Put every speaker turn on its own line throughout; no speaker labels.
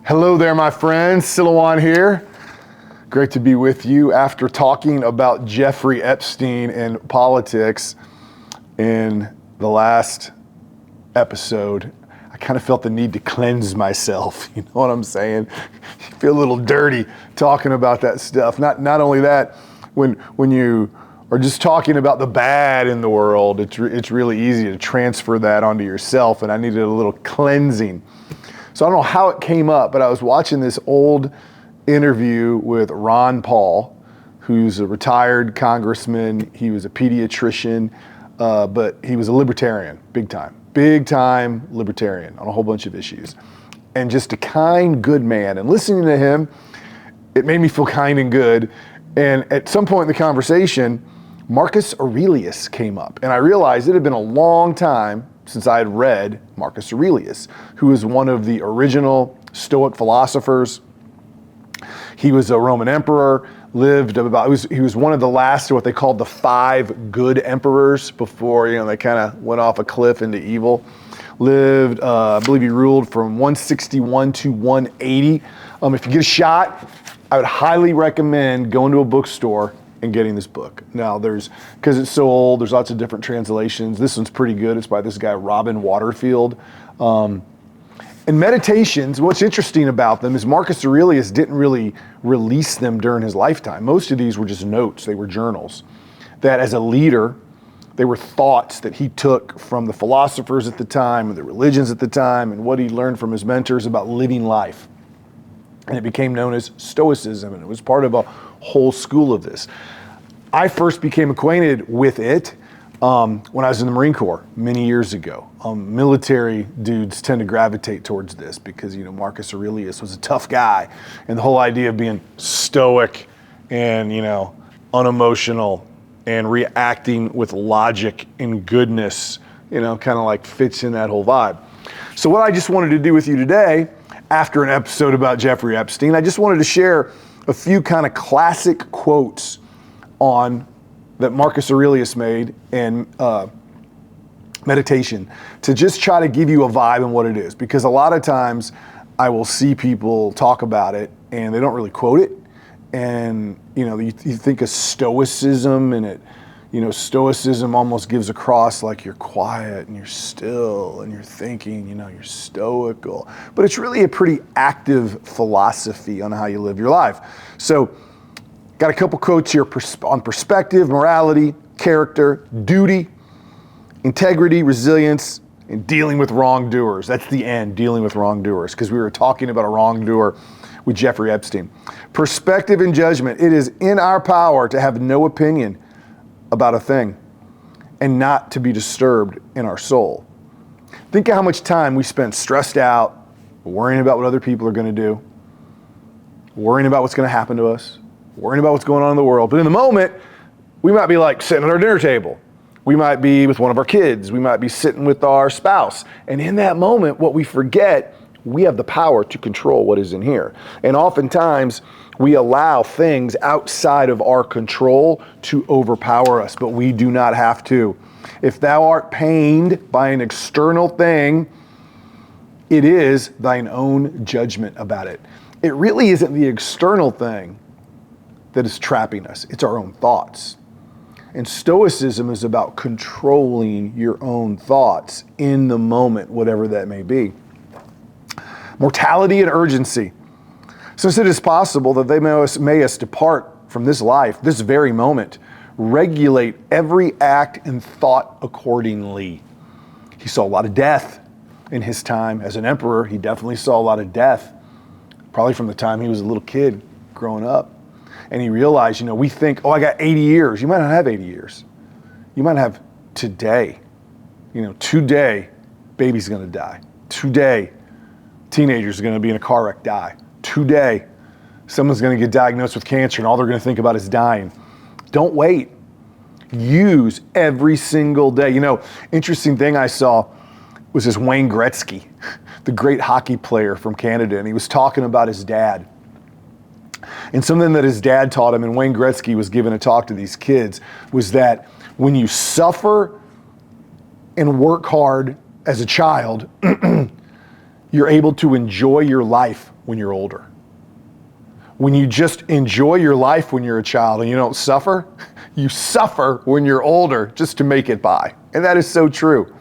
Hello there, my friends. Silouan here. Great to be with you after talking about Jeffrey Epstein and politics in the last episode. I kind of felt the need to cleanse myself. You know what I'm saying? You feel a little dirty talking about that stuff. Not only that, when you are just talking about the bad in the world, it's really easy to transfer that onto yourself, and I needed a little cleansing. So I don't know how it came up, but I was watching this old interview with Ron Paul, who's a retired congressman. He was a pediatrician, but he was a libertarian, big time libertarian on a whole bunch of issues. And just a kind, good man. And listening to him, it made me feel kind and good. And at some point in the conversation, Marcus Aurelius came up. And I realized it had been a long time since I had read Marcus Aurelius, who is one of the original Stoic philosophers. He was a Roman emperor, he was one of the last of what they called the 5 good emperors before, they kind of went off a cliff into evil. I believe he ruled from 161 to 180. If you get a shot, I would highly recommend going to a bookstore and getting this book. Now because it's so old, there's lots of different translations. This one's pretty good. It's by this guy, Robin Waterfield. And meditations, what's interesting about them is Marcus Aurelius didn't really release them during his lifetime. Most of these were just notes, they were journals. That as a leader, they were thoughts that he took from the philosophers at the time, and the religions at the time, and what he learned from his mentors about living life. And it became known as Stoicism, and it was part of a whole school of this. I first became acquainted with it when I was in the Marine Corps many years ago. Military dudes tend to gravitate towards this because, Marcus Aurelius was a tough guy, and the whole idea of being stoic and, unemotional and reacting with logic and goodness, kind of like fits in that whole vibe. So what I just wanted to do with you today, after an episode about Jeffrey Epstein, I just wanted to share a few kind of classic quotes that Marcus Aurelius made in meditation to just try to give you a vibe on what it is. Because a lot of times I will see people talk about it and they don't really quote it. And, you think of stoicism, and stoicism almost gives across like you're quiet and you're still and you're thinking, you're stoical. But it's really a pretty active philosophy on how you live your life. So got a couple quotes here on perspective, morality, character, duty, integrity, resilience, and dealing with wrongdoers. That's the end, dealing with wrongdoers, because we were talking about a wrongdoer with Jeffrey Epstein. Perspective and judgment. It is in our power to have no opinion about a thing and not to be disturbed in our soul. Think of how much time we spend stressed out, worrying about what other people are going to do, worrying about what's going to happen to us, worrying about what's going on in the world. But in the moment, we might be like sitting at our dinner table. We might be with one of our kids. We might be sitting with our spouse. And in that moment, what we forget, we have the power to control what is in here. And oftentimes, we allow things outside of our control to overpower us, but we do not have to. If thou art pained by an external thing, it is thine own judgment about it. It really isn't the external thing that is trapping us. It's our own thoughts. And Stoicism is about controlling your own thoughts in the moment, whatever that may be. Mortality and urgency. Since it is possible that they may us depart from this life, this very moment, regulate every act and thought accordingly. He saw a lot of death in his time. As an emperor, he definitely saw a lot of death, probably from the time he was a little kid growing up. And he realized, we think, I got 80 years. You might not have 80 years. You might have today. Today, baby's gonna die. Today, teenagers are gonna be in a car wreck, die. Today, someone's gonna get diagnosed with cancer and all they're gonna think about is dying. Don't wait. Use every single day. Interesting thing I saw was this Wayne Gretzky, the great hockey player from Canada, and he was talking about his dad. And something that his dad taught him, and Wayne Gretzky was giving a talk to these kids, was that when you suffer and work hard as a child, you're able to enjoy your life when you're older. When you just enjoy your life when you're a child and you don't suffer, you suffer when you're older just to make it by. And that is so true.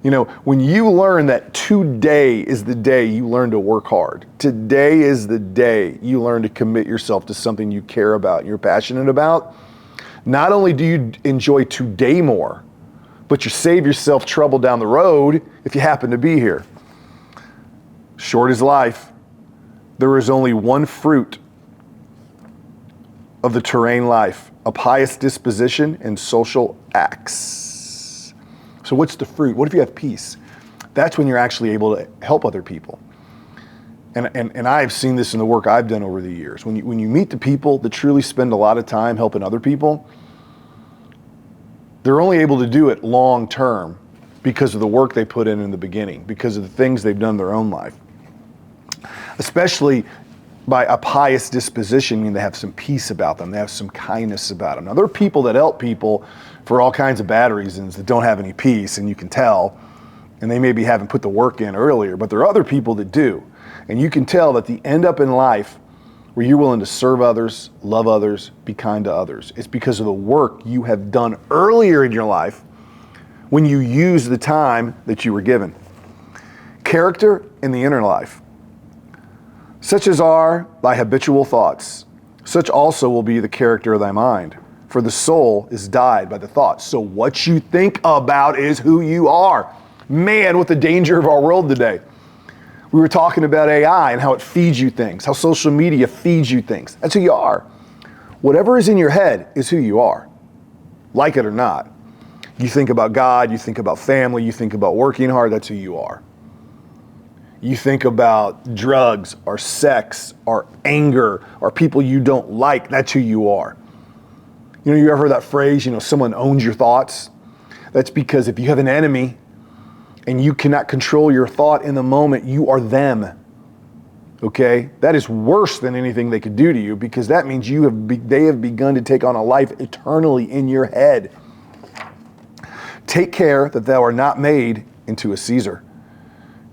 You know, when you learn that today is the day you learn to work hard, today is the day you learn to commit yourself to something you care about, you're passionate about, not only do you enjoy today more, but you save yourself trouble down the road if you happen to be here. Short is life. There is only one fruit of the terrain life, a pious disposition and social acts. So what's the fruit? What if you have peace? That's when you're actually able to help other people. And I've seen this in the work I've done over the years. When you meet the people that truly spend a lot of time helping other people, they're only able to do it long term because of the work they put in the beginning, because of the things they've done in their own life. Especially by a pious disposition, I mean they have some peace about them, they have some kindness about them. Now there are people that help people for all kinds of bad reasons that don't have any peace, and you can tell, and they maybe haven't put the work in earlier, but there are other people that do. And you can tell that the end up in life where you're willing to serve others, love others, be kind to others. It's because of the work you have done earlier in your life when you use the time that you were given. Character in the inner life. Such as are thy habitual thoughts, such also will be the character of thy mind. For the soul is dyed by the thoughts. So what you think about is who you are. Man, what the danger of our world today. We were talking about AI and how it feeds you things, how social media feeds you things. That's who you are. Whatever is in your head is who you are, like it or not. You think about God, you think about family, you think about working hard, that's who you are. You think about drugs or sex or anger or people you don't like, that's who you are. You know, you ever heard that phrase, someone owns your thoughts? That's because if you have an enemy and you cannot control your thought in the moment, you are them. Okay? That is worse than anything they could do to you, because that means they have begun to take on a life eternally in your head. Take care that thou art not made into a Caesar.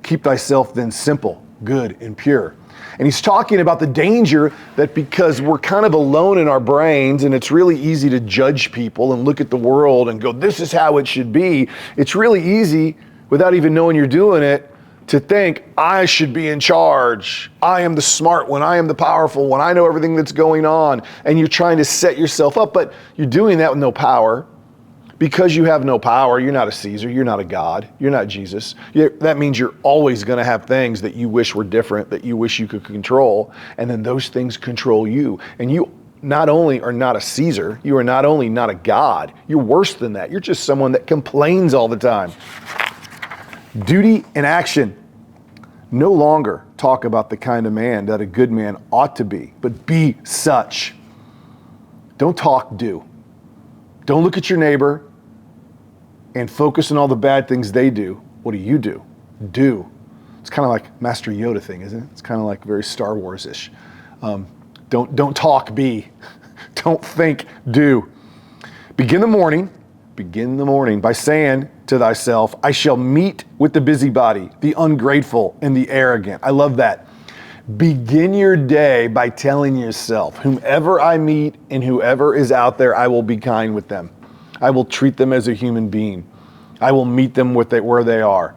Keep thyself then simple, good, and pure. And he's talking about the danger that because we're kind of alone in our brains and it's really easy to judge people and look at the world and go, this is how it should be. It's really easy, without even knowing you're doing it, to think, I should be in charge. I am the smart one. I am the powerful one. I know everything that's going on. And you're trying to set yourself up, but you're doing that with no power. Because you have no power, you're not a Caesar, you're not a God, you're not Jesus. That means you're always going to have things that you wish were different, that you wish you could control, and then those things control you. And you not only are not a Caesar, you are not only not a God, you're worse than that. You're just someone that complains all the time. Duty and action. No longer talk about the kind of man that a good man ought to be, but be such. Don't talk, do. Don't look at your neighbor and focus on all the bad things they do. What do you do? Do. It's kind of like Master Yoda thing, isn't it? It's kind of like very Star Wars-ish. Don't talk, be. Don't think, do. Begin the morning by saying to thyself, I shall meet with the busybody, the ungrateful, and the arrogant. I love that. Begin your day by telling yourself, whomever I meet and whoever is out there, I will be kind with them. I will treat them as a human being. I will meet them where they are.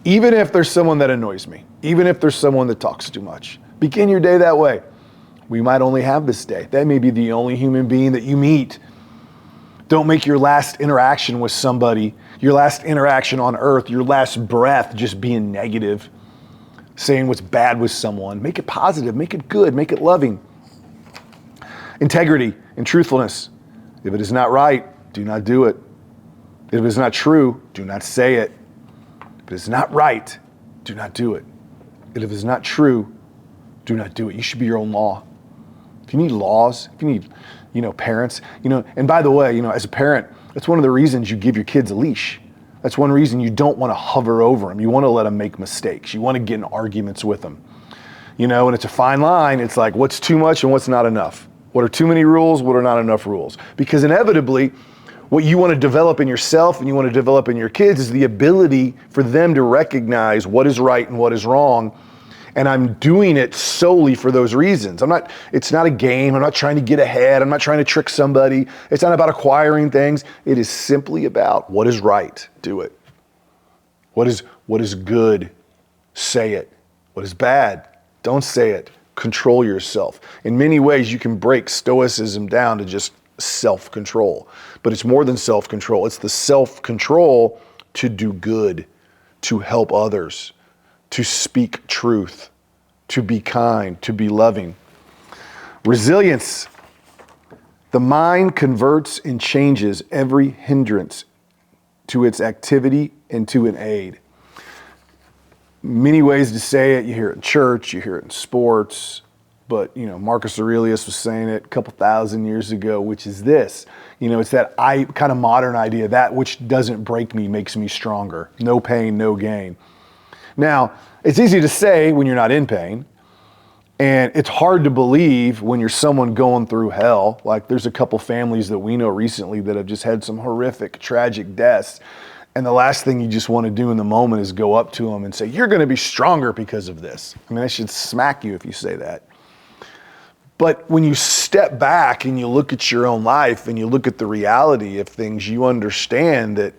Even if there's someone that annoys me, even if there's someone that talks too much. Begin your day that way. We might only have this day. That may be the only human being that you meet. Don't make your last interaction with somebody, your last interaction on earth, your last breath just being negative, saying what's bad with someone. Make it positive, make it good, make it loving. Integrity and truthfulness. If it is not right, do not do it. If it is not true, do not say it. If it is not right, do not do it. If it is not true, do not do it. You should be your own law. If you need laws, if you need, parents, and by the way, as a parent, that's one of the reasons you give your kids a leash. That's one reason you don't want to hover over them. You want to let them make mistakes. You want to get in arguments with them. And it's a fine line. It's like, what's too much and what's not enough? What are too many rules? What are not enough rules? Because inevitably, What you want to develop in yourself and you want to develop in your kids is the ability for them to recognize what is right and what is wrong. And I'm doing it solely for those reasons. It's not a game. I'm not trying to get ahead. I'm not trying to trick somebody. It's not about acquiring things. It is simply about what is right. Do it. What is good? Say it. What is bad? Don't say it. Control yourself. In many ways, you can break Stoicism down to just self-control. But it's more than self-control. It's the self-control to do good, to help others, to speak truth, to be kind, to be loving. Resilience. The mind converts and changes every hindrance to its activity and to an aid. Many ways to say it. You hear it in church, you hear it in sports, but Marcus Aurelius was saying it a couple thousand years ago, which is this. It's that kind of modern idea, that which doesn't break me makes me stronger. No pain, no gain. Now, it's easy to say when you're not in pain, and it's hard to believe when you're someone going through hell. Like there's a couple families that we know recently that have just had some horrific, tragic deaths. And the last thing you just want to do in the moment is go up to them and say, you're going to be stronger because of this. I mean, I should smack you if you say that. But when you step back and you look at your own life and you look at the reality of things, you understand that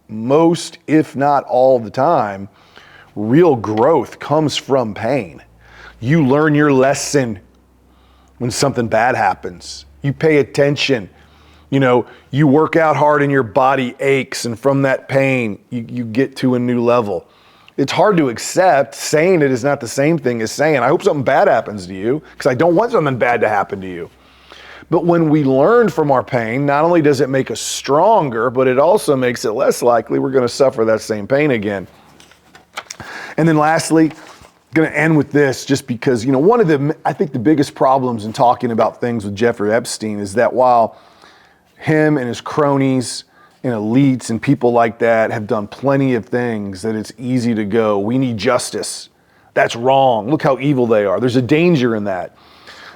most, if not all the time, real growth comes from pain. You learn your lesson when something bad happens. You pay attention. You work out hard and your body aches, and from that pain, you get to a new level. It's hard to accept. Saying it is not the same thing as saying, I hope something bad happens to you, because I don't want something bad to happen to you. But when we learn from our pain, not only does it make us stronger, but it also makes it less likely we're going to suffer that same pain again. And then lastly, I'm going to end with this, just because, one of I think the biggest problems in talking about things with Jeffrey Epstein is that while him and his cronies and elites and people like that have done plenty of things that it's easy to go, we need justice. That's wrong. Look how evil they are. There's a danger in that.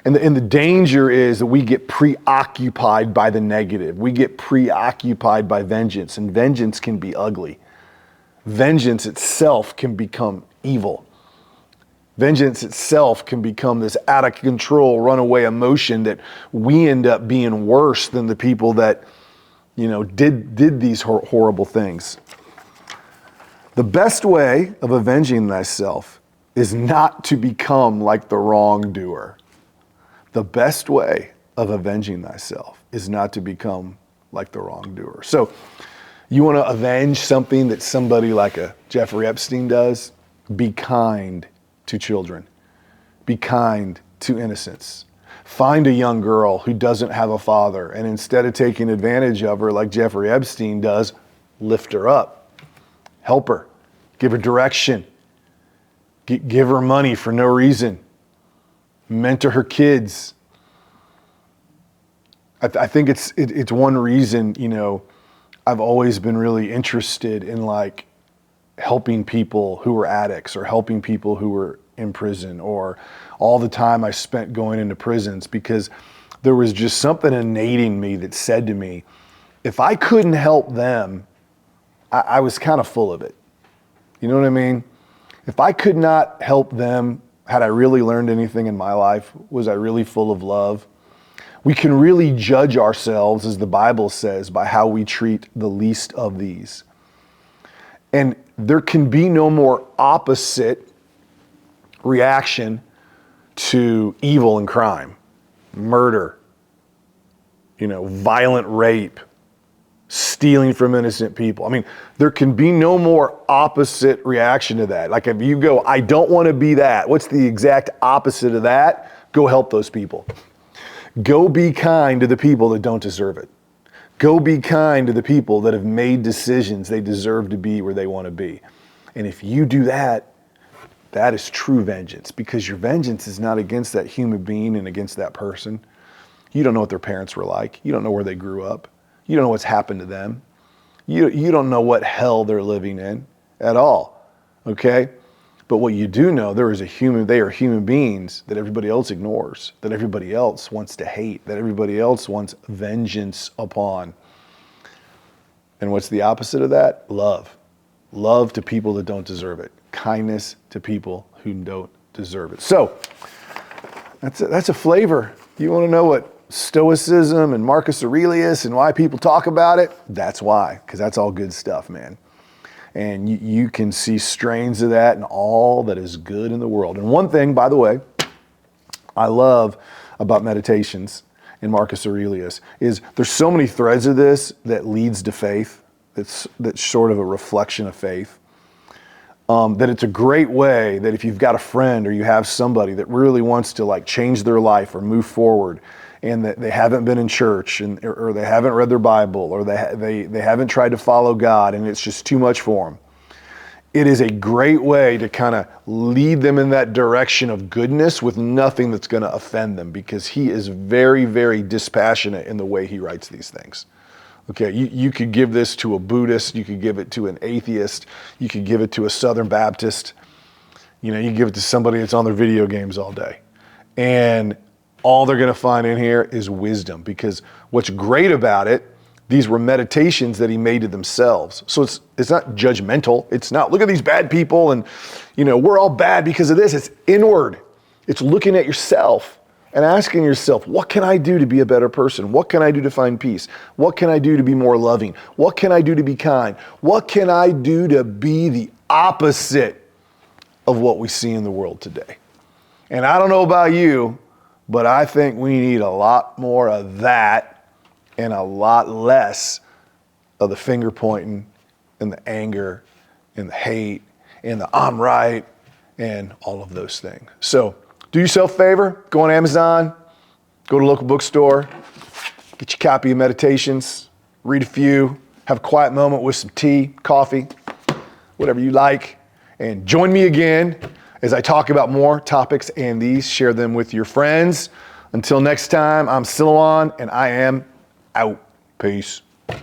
And the danger is that we get preoccupied by the negative. We get preoccupied by vengeance, and vengeance can be ugly. Vengeance itself can become evil. Vengeance itself can become this out of control, runaway emotion that we end up being worse than the people that, did these horrible things. The best way of avenging thyself is not to become like the wrongdoer. The best way of avenging thyself is not to become like the wrongdoer. So you want to avenge something that somebody like a Jeffrey Epstein does? Be kind to children. Be kind to innocents. Find a young girl who doesn't have a father, and instead of taking advantage of her like Jeffrey Epstein does, lift her up. Help her. Give her direction. Give her money for no reason. Mentor her kids. I think it's one reason, I've always been really interested in helping people who were addicts, or helping people who were in prison, or all the time I spent going into prisons, because there was just something innate in me that said to me, if I couldn't help them, I was kind of full of it. You know what I mean? If I could not help them, had I really learned anything in my life? Was I really full of love? We can really judge ourselves, as the Bible says, by how we treat the least of these. And there can be no more opposite reaction to evil and crime, murder, violent rape, stealing from innocent people. I mean, there can be no more opposite reaction to that. Like if you go, I don't want to be that, what's the exact opposite of that? Go help those people. Go be kind to the people that don't deserve it. Go be kind to the people that have made decisions they deserve to be where they want to be. And if you do that, that is true vengeance, because your vengeance is not against that human being and against that person. You don't know what their parents were like. You don't know where they grew up. You don't know what's happened to them. You don't know what hell they're living in at all, okay? But what you do know, they are human beings that everybody else ignores, that everybody else wants to hate, that everybody else wants vengeance upon. And what's the opposite of that? Love. Love to people that don't deserve it. Kindness to people who don't deserve it. So that's a flavor. You want to know what Stoicism and Marcus Aurelius and why people talk about it? That's why, because that's all good stuff, man. And you can see strains of that in all that is good in the world. And one thing, by the way, I love about meditations in Marcus Aurelius is there's so many threads of this that leads to faith. That's sort of a reflection of faith. That it's a great way that if you've got a friend or you have somebody that really wants to like change their life or move forward, and that they haven't been in church or they haven't read their Bible or they haven't tried to follow God and it's just too much for them. It is a great way to kind of lead them in that direction of goodness with nothing that's going to offend them, because he is very, very dispassionate in the way he writes these things. Okay, you could give this to a Buddhist, you could give it to an atheist, you could give it to a Southern Baptist, you can give it to somebody that's on their video games all day. And all they're going to find in here is wisdom, because what's great about it, these were meditations that he made to themselves. So it's not judgmental. It's not, look at these bad people and, we're all bad because of this. It's inward. It's looking at yourself and asking yourself, what can I do to be a better person? What can I do to find peace? What can I do to be more loving? What can I do to be kind? What can I do to be the opposite of what we see in the world today? And I don't know about you, but I think we need a lot more of that and a lot less of the finger pointing and the anger and the hate and the I'm right and all of those things. So do yourself a favor, go on Amazon, go to a local bookstore, get your copy of Meditations, read a few, have a quiet moment with some tea, coffee, whatever you like, and join me again as I talk about more topics and these, share them with your friends. Until next time, I'm Silouan, and I am out. Peace.